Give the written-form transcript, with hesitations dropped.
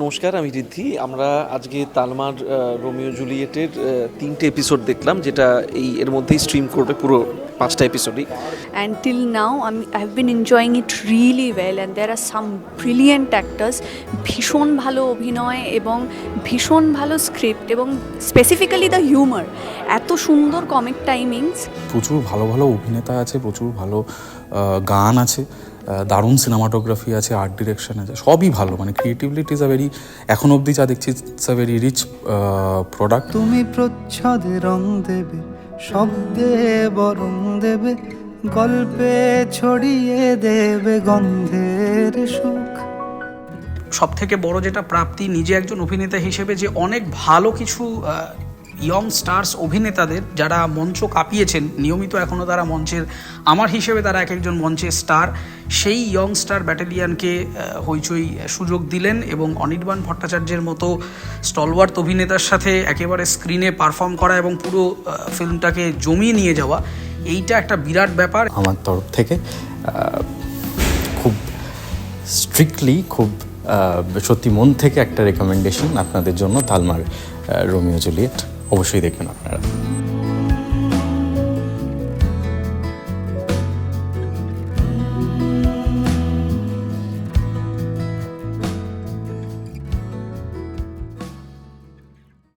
নমস্কার, আমি ঋদ্ধি। আমরা আজকে তালমার রোমিও জুলিয়েটের 3টে এপিসোড দেখলাম, যেটা এর মধ্যেই স্ট্রিম করবে পুরো 5টা এপিসোডই। And till now I have been enjoying it really well, and there are some brilliant actors, ভীষণ ভালো অভিনয় এবং ভীষণ ভালো স্ক্রিপ্ট এবং স্পেসিফিক্যালি দ্য হিউমার, এত সুন্দর কমিক টাইমিংস। প্রচুর ভালো ভালো অভিনেতা আছে, প্রচুর ভালো গান আছে, দারুণ সিনেমাটোগ্রাফি আছে, আর্ট ডিরেকশন আছে, সবই ভালো। মানে ক্রিয়েটিভিটি ইজ আ ভেরি, এখন অবধি যা দেখছি it's a very rich product. তুমি প্রচ্ছদে রং দেবে, শব্দে বরং দেবে, গল্পে ছড়িয়ে দেবে গন্ধের সুখ। সব থেকে বড় যেটা প্রাপ্তি, নিজে একজন অভিনেতা হিসেবে যে অনেক ভালো কিছু ইয়ং স্টার্স অভিনেতাদের যারা মঞ্চ কাঁপিয়েছেন, নিয়মিত এখনও তারা মঞ্চের, আমার হিসেবে তারা এক একজন মঞ্চের স্টার, সেই ইয়ং স্টার ব্যাটালিয়ানকে হইচই সুযোগ দিলেন এবং অনির্বাণ ভট্টাচার্যের মতো স্টলওয়ার্থ অভিনেতার সাথে একেবারে স্ক্রিনে পারফর্ম করা এবং পুরো ফিল্মটাকে জমিয়ে নিয়ে যাওয়া, এইটা একটা বিরাট ব্যাপার। আমার তরফ থেকে খুব স্ট্রিক্টলি, খুব সত্যি মন থেকে একটা রেকমেন্ডেশন আপনাদের জন্য, তালমার রোমিও জুলিয়েট অবশ্যই দেখবেন আপনারা।